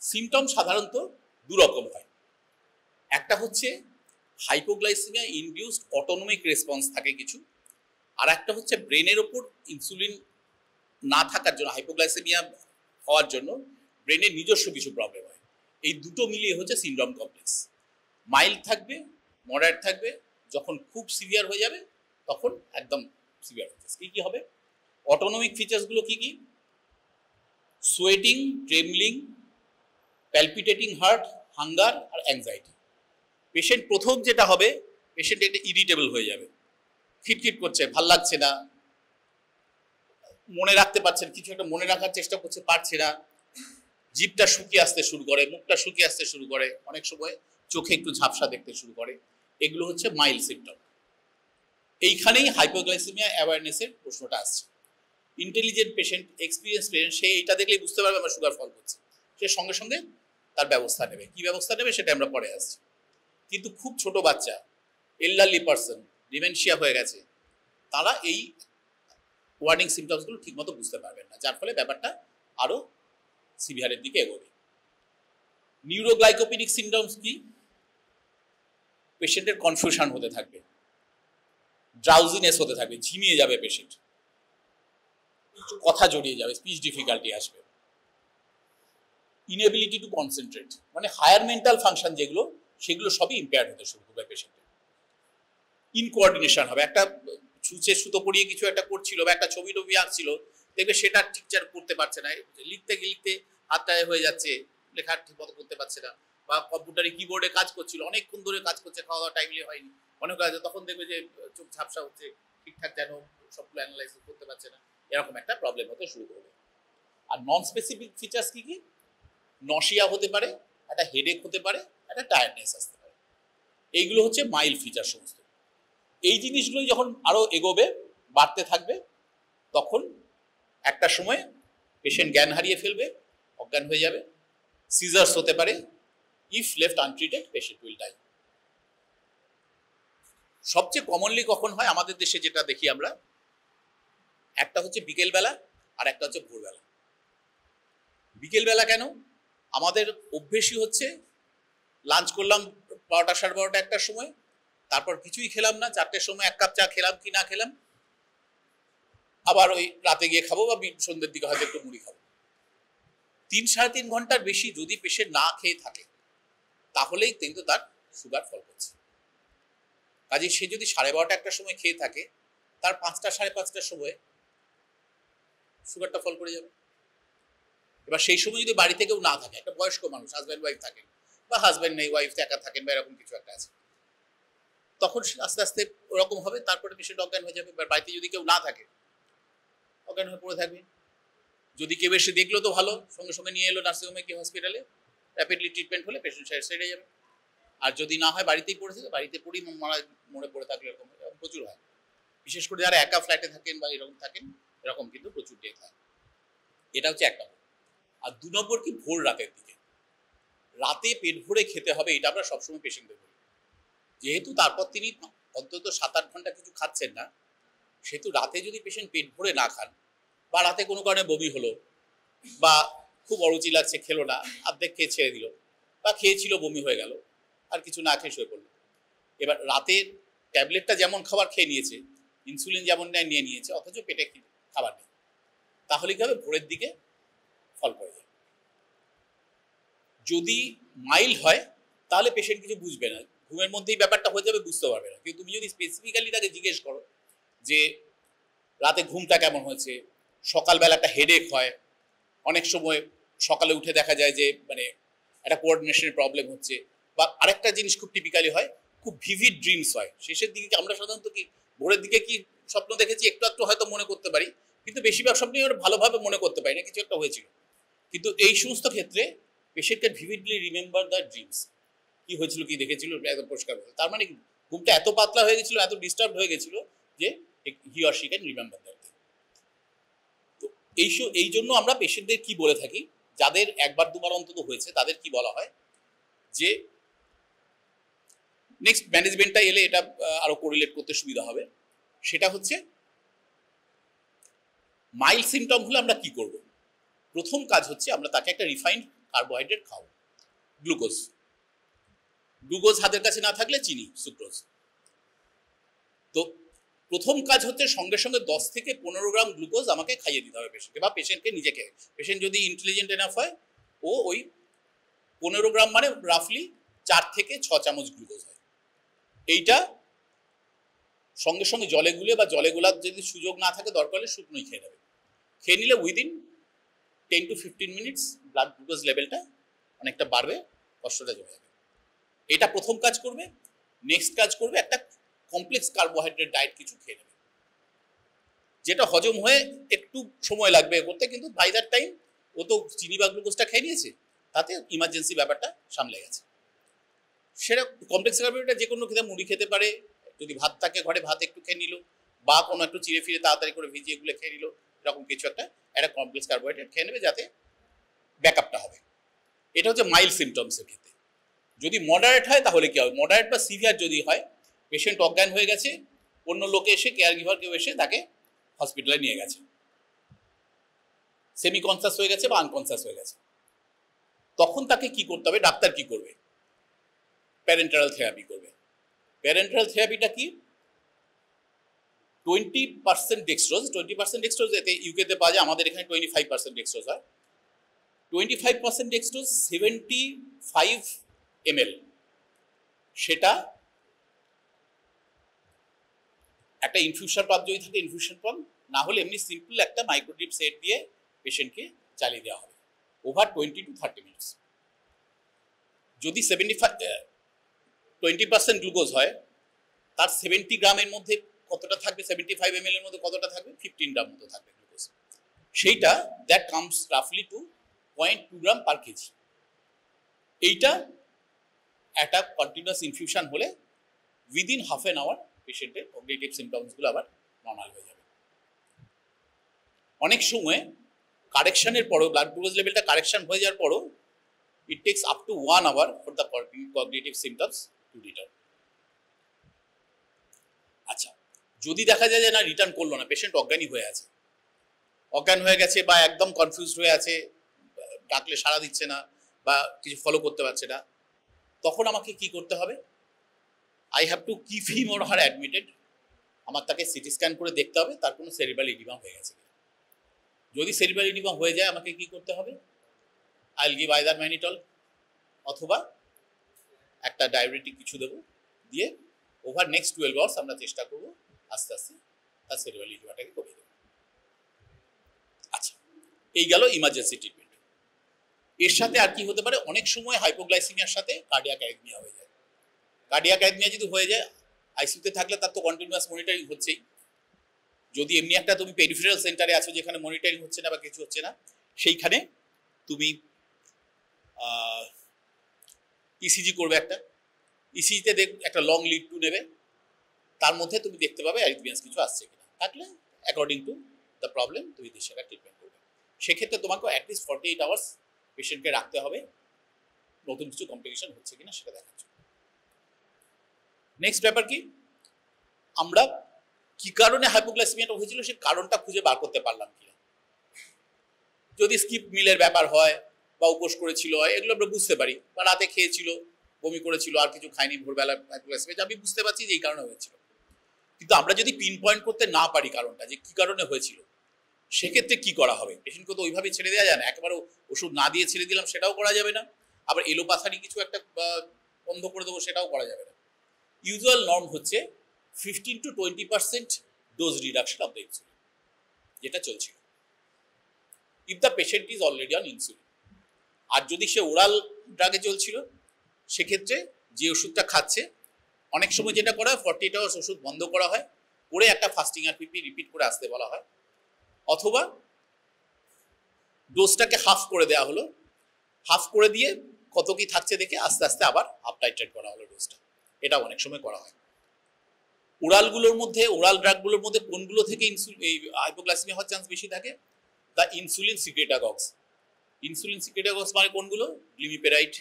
সিমটম সাধারণত দু রকম হয়। একটা হচ্ছে হাইপোগ্লাইসেমিয়া ইনডিউসড অটোনমিক রেসপন্স থাকে কিছু, আর একটা হচ্ছে ব্রেনের ওপর ইনসুলিন না থাকার জন্য, হাইপোগ্লাইসেমিয়া হওয়ার জন্য ব্রেনের নিজস্ব কিছু প্রবলেম হয়। এই দুটো মিলিয়ে হচ্ছে সিনড্রোম কমপ্লেক্স। মাইল্ড থাকবে, মডারেট থাকবে, যখন খুব সিভিয়ার হয়ে যাবে তখন একদম সিভিয়ার হয়ে যাচ্ছে। কী কী হবে? অটোনমিক ফিচার্সগুলো কী কী? সোয়েটিং, ট্রেমলিং, প্যালপিটেটিং হার্ট, হাঙ্গার আর অ্যাংজাইটি। পেশেন্ট প্রথম যেটা হবে, পেশেন্ট একটা ইরিটেবল হয়ে যাবে, খিটখিট করছে, ভাল লাগছে না, মনে রাখতে পারছেন, কিছু একটা মনে রাখার চেষ্টা করছে, পারছে না, জিভটা শুকিয়ে আসতে শুরু করে, মুখটা শুকিয়ে আসতে শুরু করে, অনেক সময় চোখে একটু ঝাপসা দেখতে শুরু করে। এগুলো হচ্ছে মাইল্ড সিমটম। এইখানেই হাইপোগ্লাইসেমিয়া অ্যাওয়ারনেসের প্রশ্নটা আসছে। ইন্টেলিজেন্ট পেশেন্ট, এক্সপিরিয়েন্স পেশেন্ট, সে এইটা দেখলেই বুঝতে পারবে আমার সুগার ফল করছে, সে সঙ্গে সঙ্গে তার ব্যবস্থা নেবে। কি ব্যবস্থা নেবে সেটা আমরা পরে আসছি। কিন্তু খুব ছোট বাচ্চা, এল্ডারলি পার্সন, ডিমেনশিয়া হয়ে গেছে, তারা এই ওয়ার্নিং সিমটমসগুলো ঠিকমতো বুঝতে পারবেন না, যার ফলে ব্যাপারটা আরও সিভিয়ারের দিকে এগোবে। নিউরোগ্লাইকোপিনিক সিনড্রোমস কি? পেশেন্টের কনফিউশন হতে থাকবে, ড্রাউজিনেস হতে থাকবে, ঝিমিয়ে যাবে পেশেন্ট, কথা জড়িয়ে যাবে, স্পিচ ডিফিকাল্টি আসবে, ইনএবিলিটি টু কনসেন্ট্রেট, মানে হায়ার মেন্টাল ফাংশন যেগুলো সেগুলো সবই ইম্পেয়ার্ড হতে শুরু করবে পেশেন্টের। ইনকোঅর্ডিনেশন হবে, একটা ছুঁচে সুতো পড়িয়ে কিছু একটা করছিল বা একটা ছবি টবি আঁকছিল, দেখবে সেটা ঠিকঠাক করতে পারছে না, লিখতে লিখতে হাতটা হয়ে যাচ্ছে, লেখা ঠিক মতো করতে পারছে না, বা কম্পিউটারে কিবোর্ডে কাজ করছিল, অনেকক্ষণ ধরে কাজ করছে, খাওয়া দাওয়া টাইমলি হয়নি, অনেক কাজ, তখন দেখবে যে চোখ ঝাপসা হচ্ছে, ঠিকঠাক যেন সবগুলো অ্যানালাইসিস করতে পারছে না, এরকম একটা প্রবলেম হতে শুরু করবে। আর নন স্পেসিফিক ফিচার্স কি কি? নশিয়া হতে পারে, একটা হেডেক হতে পারে, একটা টায়ার্ডনেস আসতে পারে, এইগুলো হচ্ছে মাইল্ড ফিচার সমস্ত। এই জিনিসগুলো যখন আরো এগোবে, বাড়তে থাকবে, তখন একটা সময় পেশেন্ট জ্ঞান হারিয়ে ফেলবে, অজ্ঞান হয়ে যাবে, সিজার্স হতে পারে, if left untreated patient will die. সবচেয়ে কমনলি কখন হয় আমাদের দেশে যেটা দেখি আমরা, একটা হচ্ছে বিকেলবেলা আর একটা হচ্ছে ভোরবেলা। বিকেলবেলা কেন? আমাদের অভ্যেসই হচ্ছে লাঞ্চ করলাম 12টা 12:30 একটার সময়, তারপর কিছুই খেলাম না, 4টের সময় এক কাপ চা খেলাম কি না খেলাম, আবার ওই রাতে গিয়ে খাবো বা সন্ধ্যের দিকে হয়তো একটু মুড়ি খাবো। 3-3.5 ঘন্টার বেশি যদি পেশেন্ট না খেয়ে থাকে তাহলেই কিন্তু তার সুগার ফল করছে। কাজে সে যদি 12:30 একটার সময় খেয়ে থাকে, তার 5টা 5:30টার সময় সুগারটা ফল করে যাবে। এবার সেই সময় যদি বাড়িতে কেউ না থাকে, একটা বয়স্ক মানুষ, হাজব্যান্ড ওয়াইফ থাকেন, বা হাজব্যান্ড নেই, ওয়াইফ একা থাকেন, বা এরকম কিছু একটা আছে, তখন আস্তে আস্তে ওরকম হবে, তারপরে পেশেন্ট অজ্ঞান হয়ে যাবে। এবার বাড়িতে যদি কেউ না থাকে, অজ্ঞান হয়ে পড়ে থাকবে। যদি কেউ এসে দেখলো তো ভালো, সঙ্গে সঙ্গে নিয়ে এলো নার্সিংহোমে কি হসপিটালে, র্যাপিডলি ট্রিটমেন্ট হলে পেশেন্ট সেরে যাবে। আর যদি না হয়, বাড়িতেই পড়ে থাকে, বাড়িতে পড়েই মরে পড়ে থাকলে এরকম প্রচুর হয়। বিশেষ করে যারা একা ফ্ল্যাটে থাকেন বা এরকম থাকেন, এরকম কিন্তু প্রচুর ডেথ হয়। এটা হচ্ছে 1 নম্বর। আর 2 নম্বর কি, ভোর রাতের দিকে। রাতে পেট ভরে খেতে হবে, এটা আমরা সবসময় পেশেন্টদের বলি। যেহেতু তারপর তিনি অন্তত 7-8 ঘন্টা কিছু খাচ্ছেন না, সেহেতু রাতে যদি পেশেন্ট পেট ভরে না খান, বা রাতে কোনো কারণে বমি হলো, বা খুব অরুচি লাগছে, খেলো না, অর্ধেক খেয়ে ছেড়ে দিল, বা খেয়েছিল বমি হয়ে গেল, আর কিছু না খেয়ে শুয়ে পড়লো। এবার রাতের ট্যাবলেটটা যেমন খাবার খেয়ে নিয়েছে, ইনসুলিন যেমন নিয়ে নিয়েছে, অথচ পেটে খাবার নেই, তাহলে কি হবে, ভোরের দিকে ফল করে যায়। যদি মাইল্ড হয় তাহলে পেশেন্ট কিছু বুঝবে না, ঘুমের মধ্যেই ব্যাপারটা হয়ে যাবে, বুঝতে পারবে না। কিন্তু তুমি যদি স্পেসিফিক্যালি তাকে জিজ্ঞেস করো যে রাতে ঘুমটা কেমন হয়েছে, সকালবেলা একটা হেডেক হয়, অনেক সময় সকালে উঠে দেখা যায় যে মানে একটা কোঅর্ডিনেশনের প্রবলেম হচ্ছে, বা আরেকটা জিনিস খুব টিপিক্যালি হয়, খুব ভিভিড ড্রিমস হয়। শেষের দিকে আমরা সাধারণত কি ভোরের দিকে কি স্বপ্ন দেখেছি একটু একটু হয়তো মনে করতে পারি, কিন্তু বেশিরভাগ স্বপ্নই আমরা ভালোভাবে মনে করতে পারি না, কিছু একটা হয়েছিল। কিন্তু এই সমস্ত ক্ষেত্রে patient can vividly remember the dreams, কি হয়েছিল, কি দেখেছিল, একদম পরিষ্কার হয়েছিল। তার মানে ঘুমটা এত পাতলা হয়ে গেছিল, এত ডিস্টার্ব হয়ে গেছিল যে he or she can remember that. তো এই জন্য আমরা পেশেন্টদের কি বলে থাকি, যাদের একবার দুবার অন্তত হয়েছে, তাদের কি বলা হয় যে নেক্সট ম্যানেজমেন্টটা এলে এটা আরো কোরিলেট করতে সুবিধা হবে। সেটা হচ্ছে মাইল্ড সিমটম হলে আমরা কি করব। প্রথম কাজ হচ্ছে আমরা তাকে একটা রিফাইন্ড কার্বোহাইড্রেট খাও, গ্লুকোজ। গ্লুকোজ হাতের কাছে না থাকলে চিনি, সুক্রোজ। তো প্রথম কাজ হচ্ছে সঙ্গে সঙ্গে 10 থেকে 15 গ্রাম গ্লুকোজ আমাকে খাইয়ে দিতে হবে পেশেন্টকে, বা পেশেন্টকে নিজেকে। পেশেন্ট যদি ইন্টেলিজেন্ট এনাফ হয়, ও ওই 15 গ্রাম মানে রাফলি 4 থেকে 6 চামচ গ্লুকোজ হয়। এইটা সঙ্গে সঙ্গে জলে গুলে, বা জলে গোলার যদি সুযোগ না থাকে, দরকার হলে শুকনোই খেয়ে নেবে। খেয়ে নিলে within 10 to 15 minutes blood glucose লেভেলটা অনেকটা বাড়বে, কষ্টটা জমে যাবে। এটা প্রথম কাজ করবে। নেক্সট কাজ করবে, একটা কমপ্লেক্স কার্বোহাইড্রেট ডায়েট কিছু খেয়ে নেবে, যেটা হজম হয়ে একটু সময় লাগবে করতে, কিন্তু বাই দ্যাট টাইম ও তো চিনি বা গ্লুকোজটা খেয়ে নিয়েছে, তাতে ইমার্জেন্সি ব্যাপারটা সামলে গেছে। সেটা কমপ্লেক্স কার্বোহাইড্রেট যে কোনো খেতে, মুড়ি খেতে পারে, যদি ভাত থাকে ঘরে ভাত একটু খেয়ে নিল, বা কোনো একটু চিড়ে ফিরে তাড়াতাড়ি করে ভিজিয়ে এগুলো খেয়ে নিল, এরকম কিছু একটা কমপ্লেক্স কার্বোহাইড্রেট খেয়ে নেবে, যাতে ব্যাকআপটা হবে। এটা হচ্ছে মাইল্ড সিমটমসের ক্ষেত্রে। যদি মডারেট হয় তাহলে কি হবে, মডারেট বা সিভিয়ার যদি হয়, পেশেন্ট অজ্ঞান হয়ে গেছে, অন্য লোকে এসে, কেয়ার গিভার কেউ এসে তাকে হসপিটালে নিয়ে গেছে, সেমি কনসাস হয়ে গেছে বা আনকনসাস হয়ে গেছে, তখন তাকে কি করতে হবে, ডাক্তার কি করবে, প্যারেন্টারাল থেরাপি করবে। প্যারেন্টারাল থেরাপিটা কি, 20% ডেক্সট্রোজ, 20% ডেক্সট্রোজ এতে ইউকেতে পাওয়া যায়, আমাদের এখানে 25% ডেক্সট্রোজ হয়। 25% ডেক্সট্রোজ 75 ml, সেটা একটা ইনফিউশন পাম্প যদি থাকে ইনফিউশন পাম্প, না হলে এমনি সিম্পল একটা মাইক্রোড্রিপ সেট দিয়ে পেশেন্টকে চালিয়ে দেওয়া হবে ওভার 20 to 30 মিনিটস। যদি 20% গ্লুকোজ হয়, তার 70 গ্রামের মধ্যে কতটা থাকবে, 75 ml এর মধ্যে কতটা থাকবে, 15 গ্রাম মতো থাকবে গ্লুকোজ। সেইটা দ্যাট কামস রাফলি টু 0.2 গ্রাম পার কেজি। এইটা একটা কন্টিনিউয়াস ইনফিউশন হলে উইদিন হাফ অ্যান আওয়ার পেশেন্টের কগনিটিভ সিমটমসগুলো আবার নর্মাল হয়ে যাবে। অনেক সময় কারেকশনের পরও, ব্লাড গ্লুকোজ লেভেলটা কারেকশন হয়ে যাওয়ার পরও it takes up to 1 hour for the cognitive symptoms to return. আচ্ছা, যদি দেখা যায় যে না রিটার্ন করলো না, পেশেন্ট অজ্ঞানী হয়ে আছে, অজ্ঞান হয়ে গেছে বা একদম কনফিউজড হয়ে আছে, ডাকলে সাড়া দিচ্ছে না বা কিছু ফলো করতে পারছে না, তখন আমাকে কি করতে হবে, I have to keep him or her admitted. আমার তাকে সিটি স্ক্যান করে দেখতে হবে তার কোনো সেরিব্রাল ইডিমা হয়ে গেছে কিনা। যদি সেরিব্রাল ইডিমা হয়ে যায় আমাকে কি করতে হবে, আইল গিভ আইদার ম্যানিটল অথবা একটা ডায়াবেটিক কিছু দেবো, দিয়ে ওভার নেক্সট 12 আওয়ার্স আমরা চেষ্টা করবো আস্তে আস্তে তার সেরিব্রাল ইডিমাটাকে কমিয়ে দেবো। আচ্ছা, এই গেল ইমার্জেন্সি ট্রিটমেন্ট। এর সাথে আর কি হতে পারে, অনেক সময় হাইপোগ্লাইসেমিয়ার সাথে কার্ডিয়াক অ্যারিথমিয়া হয়ে যায়। কার্ডিয়াক অ্যারিথমিয়া যদি হয়ে যায়, আইসিইউতে থাকলে তার তো কন্টিনিউয়াস মনিটরিং হচ্ছেই। যদি এমনি একটা তুমি পেরিফেরাল সেন্টারে আছো যেখানে মনিটরিং হচ্ছে না বা কিছু হচ্ছে না, সেইখানে তুমি ইসিজি করবে, একটা ইসিজিতে একটা লং লিড টু নেবে, তার মধ্যে তুমি দেখতে পাবে অ্যারিথমিয়াস কিছু আসছে কিনা, থাকলে অ্যাকর্ডিং টু দ্য প্রবলেম তুমি সেটা ট্রিটমেন্ট করবে। সেক্ষেত্রে তোমাকে অ্যাটলিস্ট 48 আওয়ার্স পেশেন্টকে রাখতে হবে নতুন কিছু কমপ্লিকেশন হচ্ছে কিনা সেটা দেখার জন্য। নেক্সট ব্যাপার কি, আমরা কি কারণে হাইপোগ্লাইসেমিয়াটা হয়েছিল সে কারণটা খুঁজে বার করতে পারলাম কিনা। যদি স্কিপ মিলের ব্যাপার হয় বা উপোস করেছিল এগুলো আমরা বুঝতে পারি, বা রাতে খেয়েছিল, বমি করেছিল, আর কিছু খায়নি, ভোরবেলা হাইপোগ্লাইসেমিয়া আমি বুঝতে পারছি যে এই কারণে হয়েছিল। কিন্তু আমরা যদি পিন পয়েন্ট করতে না পারি কারণটা যে কি কারণে হয়েছিল, সেক্ষেত্রে কি করা হবে, পেশেন্টকে তো ওইভাবে ছেড়ে দেওয়া যায় না, একেবারে ওষুধ না দিয়ে ছেড়ে দিলাম সেটাও করা যাবে না, আবার এলোপাথারি কিছু একটা বন্ধ করে দেবো সেটাও করা যাবে না। ইউজুয়াল নর্ম হচ্ছে 15 to 20% dose reduction of the insulin, যেটা চলছিল if the patient is already on insulin. আর যদি সে ওরাল ড্রাগে চলছিল, সেক্ষেত্রে যে ওষুধটা খাচ্ছে, অনেক সময় যেটা করা হয় 48 আওয়ার্স ওষুধ বন্ধ করা হয়, করে একটা ফাস্টিং আর পিপি রিপিট করে আসতে বলা হয়, অথবা ডোজটাকে হাফ করে দেওয়া হলো, হাফ করে দিয়ে কত কি থাকছে দেখে আস্তে আস্তে আবার আপ টাইট্রেট করা হলো ডোজটা, এটা অনেক সময় করা হয়। ওরালগুলোর মধ্যে, ওরাল ড্রাগগুলোর মধ্যে কোনগুলো থেকে এই হাইপোগ্লাইসেমিয়া হওয়ার চান্স বেশি থাকে, দ্য ইনসুলিন সিক্রেটাগক্স। ইনসুলিন সিক্রেটাগক্স মানে কোনগুলো, গ্লিমিপেরাইড,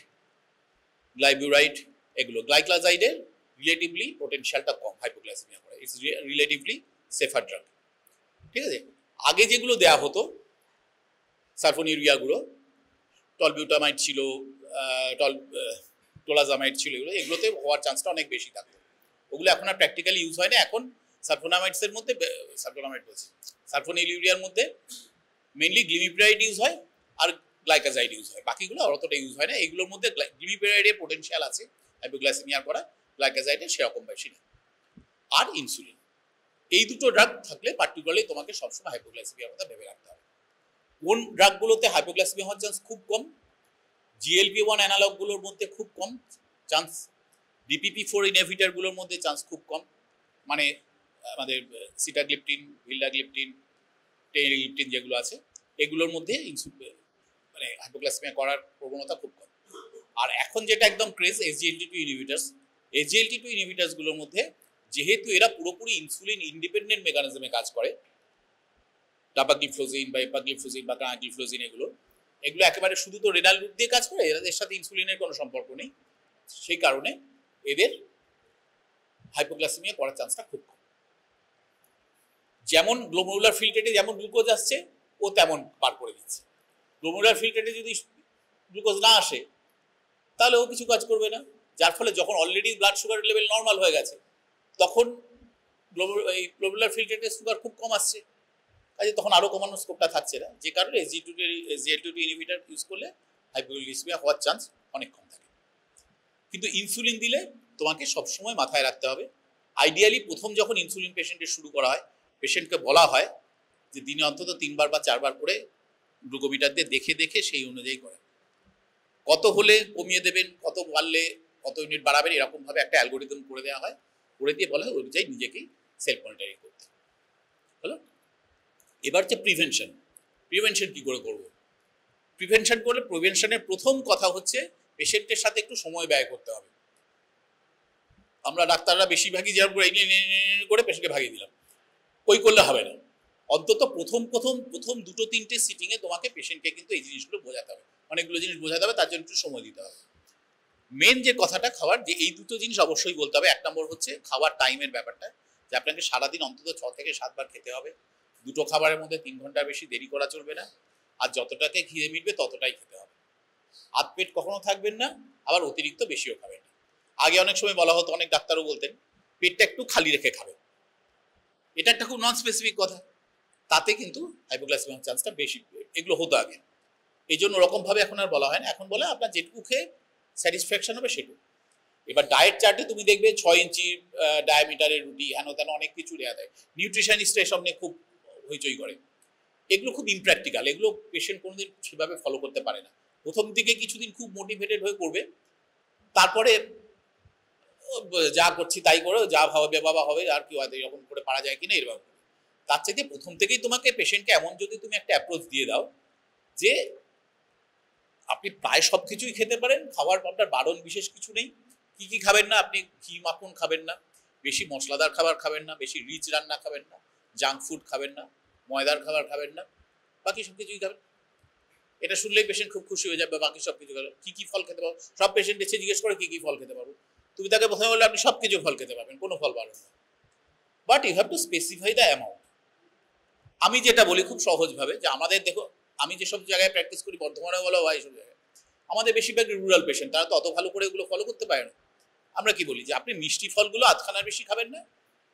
গ্লাইবুরাইড, এগুলো। গ্লাইক্লাজাইডের রিলেটিভলি পোটেনশিয়ালটা কম হাইপোগ্লাইসেমিয়া করে, ইটস রিলেটিভলি সেফার ড্রাগ। ঠিক আছে, আগে যেগুলো দেয়া হতো সালফোনিউরিয়াগুলো, টলবিউটামাইড ছিল, টোলাজামাইড ছিল, এগুলোতে হওয়ার চান্সটা অনেক বেশি থাকতো। ওগুলো এখন আর প্র্যাকটিক্যালি ইউজ হয় না। এখন সালফোনামাইডসের মধ্যে, সালফোনিউরিয়ার মধ্যে মেইনলি গ্লিমিপেরাইড ইউজ হয় আর গ্লাইকাজাইড ইউজ হয়, বাকিগুলো আর অতটা ইউজ হয় না। এগুলোর মধ্যে গ্লিমিপেরাইডের পোটেনশিয়াল আছে হাইপোগ্লাইসেমিয়া করা, গ্লাইকাজাইডের সেরকম বেশি না। আর ইনসুলিন, এই দুটো ড্রাগ থাকলে পার্টিকুলারলি তোমাকে সবসময় হাইপোগ্লাইসেমিয়ার কথা ভেবে রাখতে হবে। কোন ড্রাগগুলোতে হাইপোগ্লাইসেমিয়া হওয়ার চান্স খুব কম, GLP-1 অ্যানালগগুলোর মধ্যে খুব কম চান্স, DPP-4 ইনহিবিটরগুলোর মধ্যে চান্স খুব কম, মানে আমাদের সিটাগ্লিপটিন, ভিল্ডাগ্লিপটিন, টেরিলিপটিন যেগুলো আছে, এগুলোর মধ্যে মানে হাইপোগ্লাইসেমিয়া করার প্রবণতা খুব কম। আর এখন যেটা একদম ক্রেজ, SGLT2 ইনহিবিটার্স, SGLT2 ইনহিবিটার্সগুলোর মধ্যে যেহেতু এরা পুরোপুরি ইনসুলিন ইন্ডিপেন্ডেন্ট মেকানিজমে কাজ করে, ডাপাগ্লিফ্লোজিন বা এপাগ্লিফ্লোজিন বা কানাগ্লিফ্লোজিন, এগুলো একেবারে শুধু তো রেনাল রুট দিয়ে কাজ করে, এদের সাথে ইনসুলিনের কোনো সম্পর্ক নেই। সেই কারণে এদের হাইপোগ্লাইসেমিয়া করার চান্সটা খুব কম। যেমন গ্লোমেরুলার ফিল্ট্রেটে যেমন গ্লুকোজ আসছে ও তেমন বার করে দিচ্ছে। গ্লোমেরুলার ফিল্ট্রেটে যদি গ্লুকোজ না আসে তাহলে ও কিছু কাজ করবে না, যার ফলে যখন already blood sugar level normal হয়ে গেছে তখন এই গ্লোবুলার ফিল্টারে সুগার খুব কম আসছে, কাজে তখন আরো কমানোর স্কোপটা থাকছে না, যে কারণে SGLT2 ইনহিবিটর ইউজ করলে হাইপোগ্লাইসেমিয়া হওয়ার চান্স অনেক কম থাকে। কিন্তু ইনসুলিন দিলে তোমাকে সবসময় মাথায় রাখতে হবে, আইডিয়ালি প্রথম যখন ইনসুলিন পেশেন্টের শুরু করা হয় পেশেন্টকে বলা হয় যে দিনে অন্তত 3 বার বা 4 বার করে গ্লুকোমিটার দিয়ে দেখে দেখে সেই অনুযায়ী করে, কত হলে কমিয়ে দেবেন, কত বাড়লে কত ইউনিট বাড়াবেন, এরকম ভাবে একটা অ্যালগোরিদম করে দেওয়া হয়, করে দিয়ে বলা হয় অনুযায়ী নিজেকেই সেলফ মনিটরিং করতে। হলো, এবার হচ্ছে প্রিভেনশন। প্রিভেনশন কি করে করব? প্রিভেনশন করলে প্রিভেনশনের প্রথম কথা হচ্ছে পেশেন্টের সাথে একটু সময় ব্যয় করতে হবে। আমরা ডাক্তাররা বেশিরভাগই যেরকম করে পেশেন্টকে ভাগিয়ে দিলাম, ওই করলে হবে না। অন্তত প্রথম দুটো তিনটে সিটিংয়ে তোমাকে পেশেন্টকে কিন্তু এই জিনিসগুলো বোঝাতে হবে, অনেকগুলো জিনিস বোঝাতে হবে, তার জন্য একটু সময় দিতে হবে। মেন যে কথাটা খাওয়ার, যে এই দুটো জিনিস অবশ্যই বলতে হবে। 1 নম্বর হচ্ছে খাওয়ার টাইমের ব্যাপারটা, যে আপনাকে সারাদিন অন্তত 6 থেকে 7 বার খেতে হবে, দুটো খাবারের মধ্যে 3 ঘন্টার বেশি দেরি করা চলবে না, আর যতটাকে খিদে মিটবে ততটাই খেতে হবে, আধ পেট কখনো থাকবেন না, আবার অতিরিক্ত বেশিও খাবেন না। আগে অনেক সময় বলা হতো, অনেক ডাক্তারও বলতেন পেটটা একটু খালি রেখে খাবে, এটা একটা খুব নন স্পেসিফিক কথা, তাতে কিন্তু হাইপোগ্লাইসেমিয়ার চান্সটা বেশি। এগুলো হতো আগে, এই জন্য ওরকম ভাবে এখন আর বলা হয় না, এখন বলে আপনার যেটুকু খেয়ে স্যাটিসফ্যাকশন হবে সেটুকু। এবার ডায়েট চার্টে তুমি দেখবে 6 ইঞ্চি ডায়ামিটারের রুটি, হেন তেন অনেক কিছু দেওয়া দেয়, নিউট্রিশনিস্টরা এসব নিয়ে খুব হইচই করে, এগুলো খুব ইমপ্র্যাকটিক্যাল, এগুলো পেশেন্ট কোনোদিন সেভাবে ফলো করতে পারে না। প্রথম দিকে কিছুদিন খুব মোটিভেটেড হয়ে করবে, তারপরে যা করছি তাই করো, যা হবে বাবা হবে, আর কি হয় এরকম করে পারা যায় কিনা এরকম। তার চাইতে প্রথম থেকেই তোমাকে পেশেন্টকে এমন যদি তুমি একটা অ্যাপ্রোচ দিয়ে দাও যে আপনি প্রায় সব কিছুই খেতে পারেন, খাবার আপনার বারণ বিশেষ কিছু নেই, কি কি খাবেন না, আপনি ঘি মাখন খাবেন না, বেশি মশলাদার খাবার খাবেন না, বেশি রিচ রান্না খাবেন না, জাঙ্ক ফুড খাবেন না, ময়দার খাবার খাবেন না, বাকি সব কিছুই খাবেন। এটা শুনলেই পেশেন্ট খুব খুশি হয়ে যাবে, বাকি সব কিছু খাবেন। কি কি ফল খেতে পারবো, সব পেশেন্ট এসে জিজ্ঞেস করে কি কি ফল খেতে পারবো, তুমি তাকে প্রথমে বললে আপনি সব কিছু ফল খেতে পারবেন, কোনো ফল বারণ না, but you have to specify the amount. আমি যেটা বলি খুব সহজভাবে, যে আমাদের দেখো, আমি যেসব জায়গায় প্র্যাকটিস করি, বর্ধমানে বলো বা এইসব জায়গায়, আমাদের বেশিরভাগ রুরাল পেশেন্ট, তারা তো অত ভালো করে এগুলো ফলো করতে পারে না। আমরা কি বলি যে আপনি মিষ্টি ফলগুলো আধখানার বেশি খাবেন না,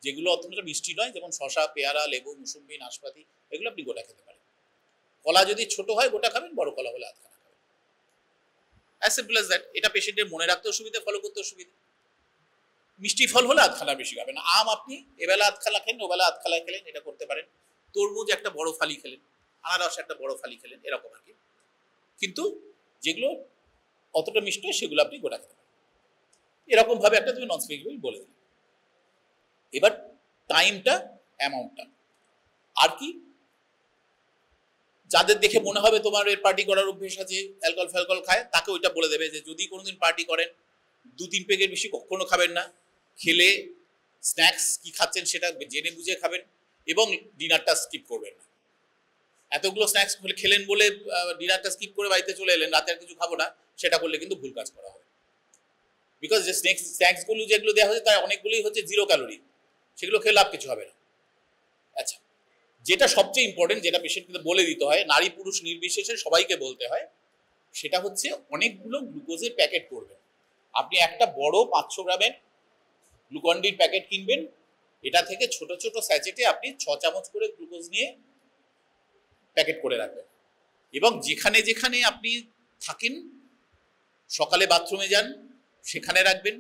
যেগুলো অতটা মিষ্টি নয়, যেমন শসা, পেয়ারা, লেবু, মুসুম্বি, নাশপাতি, এগুলো আপনি গোটা খেতে পারেন। কলা যদি ছোট হয় গোটা খাবেন, বড় কলা হলে আধখানা খাবেন, অ্যাজ সিম্পল অ্যাজ দ্যাট। এটা পেশেন্টের মনে রাখতেও সুবিধা, ফলো করতেও সুবিধা। মিষ্টি ফল হলে আধখানার বেশি খাবেন, আম আপনি এবেলা আধখানা খেলেন, ওবেলা আধখানা খেলেন, এটা করতে পারেন। তরমুজ একটা বড় ফালি খেলেন, আনারস একটা বড় ফালি খেলেন, এরকম আর কি। কিন্তু যেগুলো অতটা মিষ্টি হয় সেগুলো আপনি গোটা খেতে পারেন, এরকম ভাবে একটা তুমি নন স্পেসিফিক বলে দিলে। এবার টাইমটা, অ্যামাউন্টটা, আর কি যাদের দেখে মনে হবে তোমার এর পার্টি করার অভ্যেস আছে, অ্যালকোহল ফ্যালকোহল খায়, তাকে ওইটা বলে দেবে যে যদি কোনোদিন পার্টি করেন 2-3 পেগের বেশি কখনো খাবেন না, খেলে স্ন্যাক্স কি খাচ্ছেন সেটা জেনে বুঝে খাবেন, এবং ডিনারটা স্কিপ করবেন না। এতগুলো স্ন্যাক্স খেলেন বলে ডিনারটা স্কিপ করে বাড়িতে চলে এলেন, রাতে আর কিছু খাবো না, সেটা করলে কিন্তু ভুল কাজ করা হবে। বিকজ যে স্ন্যাক্সগুলো যেগুলো দেওয়া হচ্ছে তার অনেকগুলোই হচ্ছে 0 ক্যালোরি, সেগুলো খেয়ে লাভ কিছু হবে না। আচ্ছা, যেটা সবচেয়ে ইম্পর্টেন্ট, যেটা পেশেন্টকে বলে দিতে হয়, নারী পুরুষ নির্বিশেষে সবাইকে বলতে হয়, সেটা হচ্ছে অনেকগুলো গ্লুকোজের প্যাকেট করবেন। আপনি একটা বড় 500 গ্রামের গ্লুকন-ডির প্যাকেট কিনবেন, এটা থেকে ছোট ছোট স্যাচেটে আপনি 6 চামচ করে গ্লুকোজ নিয়ে প্যাকেট করে রাখবেন, এবং যেখানে যেখানে আপনি থাকেন, সকালে বাথরুমে যান সেখানে রাখবেন,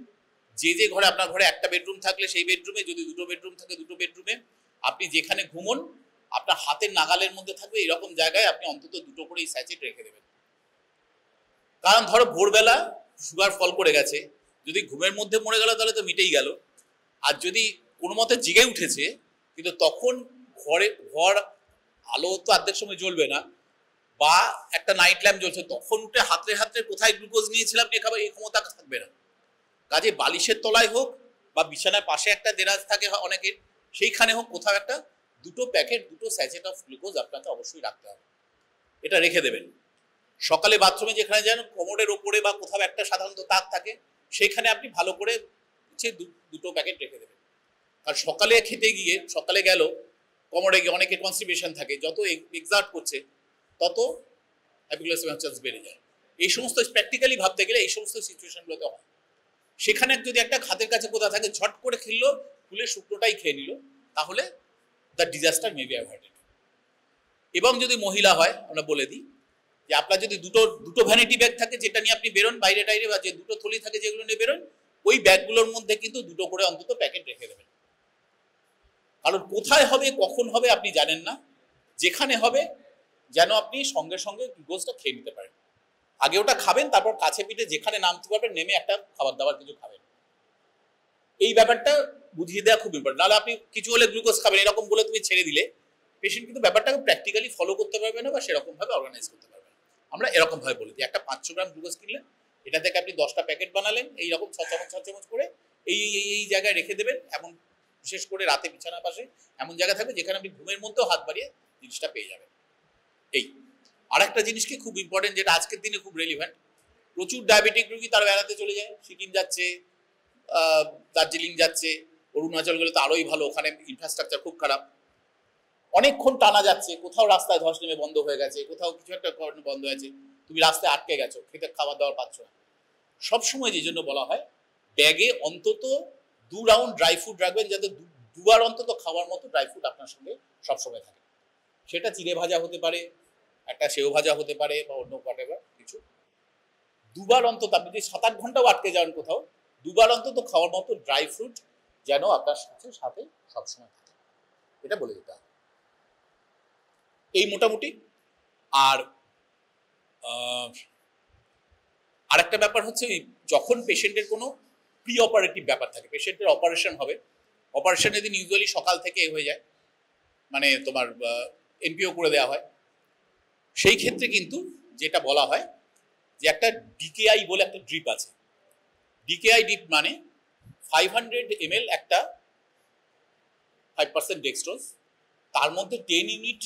যে যে ঘরে, আপনার ঘরে একটা বেডরুম থাকলে সেই বেডরুমে, যদি 2টো বেডরুম থাকে 2টো বেডরুমে, আপনি যেখানে ঘুমন আপনার হাতের নাগালের মধ্যে থাকবে এরকম জায়গায় আপনি অন্তত 2টো করে এই স্যাচেট রেখে দেবেন। কারণ ধরো ভোরবেলা সুগার ফল করে গেছে, যদি ঘুমের মধ্যে মরে গেল তাহলে তো মিটেই গেল, আর যদি কোনো মতে জেগে উঠেছে কিন্তু তখন ঘর আলো তো অর্ধেক সময় জ্বলবে না, বা একটা নাইট ল্যাম্প জ্বলছে, তখন উঠে হাতড়ে হাতড়ে কোথায় গ্লুকোজ নিয়েছিলাম নিয়ে খাবার, এই ক্ষমতা থাকবে না। কাজে বালিশের তলায় হোক বা বিছানার পাশে একটা দেরাজ থাকে অনেকের, সেইখানে হোক কোথাও একটা 2টো প্যাকেট, 2টো স্যাচেট অফ গ্লুকোজ আপনাকে অবশ্যই রাখতে হবে, এটা রেখে দেবেন। সকালে বাথরুমে যেখানে যান, কোমরের ওপরে বা কোথাও একটা সাধারণত তাক থাকে, সেখানে আপনি ভালো করে 2টো প্যাকেট রেখে দেবেন। কারণ সকালে খেতে গিয়ে, সকালে গেল কোমরে গিয়ে অনেকের কনস্টিপেশন থাকে, যত এক্সার্ট করছে তত হাইপোগ্লাইসেমিয়ার চান্স বেড়ে যায়। এই সমস্ত প্র্যাকটিক্যালি ভাবতে গেলে এই সমস্ত সিচুয়েশনগুলোতে হয়। সেখানে যদি একটা হাতের কাছে কোথা থাকে ঝট করে খেললো, ফুলের শুকনোটাই খেয়ে নিল, তাহলে the disaster may be avoided. এবং যদি মহিলা হয়, আমরা বলে দিই যে আপনার যদি দুটো ভ্যানিটি ব্যাগ থাকে যেটা নিয়ে আপনি বেরোন বাইরে টাইরে, বা যে দুটো থলি থাকে যেগুলো নিয়ে বেরোন, ওই ব্যাগগুলোর মধ্যে কিন্তু দুটো করে অন্তত প্যাকেট রেখে দেবেন। কারণ কোথায় হবে কখন হবে আপনি জানেন না, যেখানে হবে যেন আপনি সঙ্গে সঙ্গে গ্লুকোজটা খেয়ে নিতে পারেন। আগে ওটা খাবেন, তারপর কাছে পিঠে যেখানে নামতে পারবেন নেমে একটা খাবার দাবার কিছু খাবেন। এই ব্যাপারটা বুঝিয়ে দেওয়া খুব ইম্পর্টেন্ট। নাহলে আপনি কিছু হলে গ্লুকোজ খাবেন এরকম বলে তুমি ছেড়ে দিলে পেশেন্ট কিন্তু ব্যাপারটাকে প্র্যাকটিক্যালি ফলো করতে পারবে না বা সেরকম ভাবে অর্গানাইজ করতে পারবে না। আমরা এরকম ভাবে বলি যে একটা 500 গ্রাম গ্লুকোজ কিনলেন, এটা থেকে আপনি 10টা প্যাকেট বানালেন, এইরকম 6 চামচ করে এই জায়গায় রেখে দেবেন। এমন বিশেষ করে রাতে বিছানার পাশে এমন জায়গা থাকবে যেখানে আপনি ঘুমের মধ্যেও হাত বাড়িয়ে জিনিসটা পেয়ে যাবেন। এই আরেকটা জিনিস কি খুব ইম্পর্টেন্ট, যেটা আজকের দিনে খুব রেলিভেন্ট, প্রচুর ডায়াবেটিক রোগী তারা বেড়াতে চলে যায়, সিকিম যাচ্ছে, দার্জিলিং যাচ্ছে, অরুণাচল গেলে তো আরোই ভালো, ওখানে ইনফ্রাস্ট্রাকচার খুব খারাপ, অনেকক্ষণ টানা যাচ্ছে, কোথাও রাস্তায় ধস নেমে বন্ধ হয়ে গেছে, কোথাও কিছু একটা কারণে বন্ধ হয়েছে, তুমি রাস্তায় আটকে গেছো, খেতে খাবার দাবার পাচ্ছ না। সবসময় যে জন্য বলা হয় ব্যাগে অন্তত 2 রাউন্ড ড্রাই ফ্রুট রাখবেন, যাতে দুবার অন্তত খাওয়ার মতো ড্রাই ফ্রুট আপনার সঙ্গে সবসময় থাকে। সেটা চিড়ে ভাজা হতে পারে, একটা সেও ভাজা হতে পারে, বা অন্য হোয়াটএভার কিছু। দুবার অন্তত, আপনি যদি 7-8 ঘন্টাও আটকে যান কোথাও, দুবার অন্তত খাওয়ার মতো ড্রাই ফ্রুট যেন আপনার সাথে সবসময় থাকে, এটা বলে দিতে হবে। এই মোটামুটি। আর আরেকটা ব্যাপার হচ্ছে, যখন পেশেন্টের কোনো প্রি অপারেটিভ ব্যাপার থাকে, পেশেন্টের অপারেশন হবে, অপারেশনের দিন ইউজুয়ালি সকাল থেকে হয়ে যায়, মানে তোমার এনপিও করে দেওয়া হয়, সেই ক্ষেত্রে কিন্তু যেটা বলা হয় যে একটা ডিকেআই বলে একটা ড্রিপ আছে। ডিকেআই ড্রিপ মানে 500 ml একটা 5% ডেক্সট্রোজ, তার মধ্যে 10 ইউনিট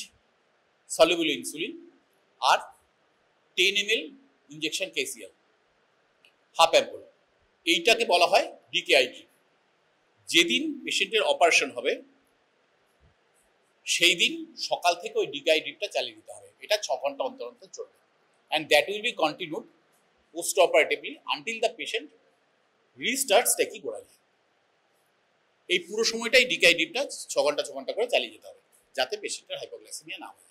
সলিউবল ইনসুলিন আর 10 ml injection KCL, half ampoule, এইটাকে বলা হয় ডিকেআই ড্রিপ। যেদিন পেশেন্টের অপারেশন হবে সেই দিন সকাল থেকে ওই ডিকেআই ড্রিপটা চালিয়ে দিতে হবে। এটা 6 ঘন্টা অন্তর অন্তর চলবে, and that will be continued post operatively until the patient restarts taking oral. এই পুরো সময়টাই ডিকেআই ড্রিপটা 6 ঘন্টা করে চালিয়ে যেতে হবে, যাতে পেশেন্টের হাইপোগ্লাইসেমিয়া না হয়।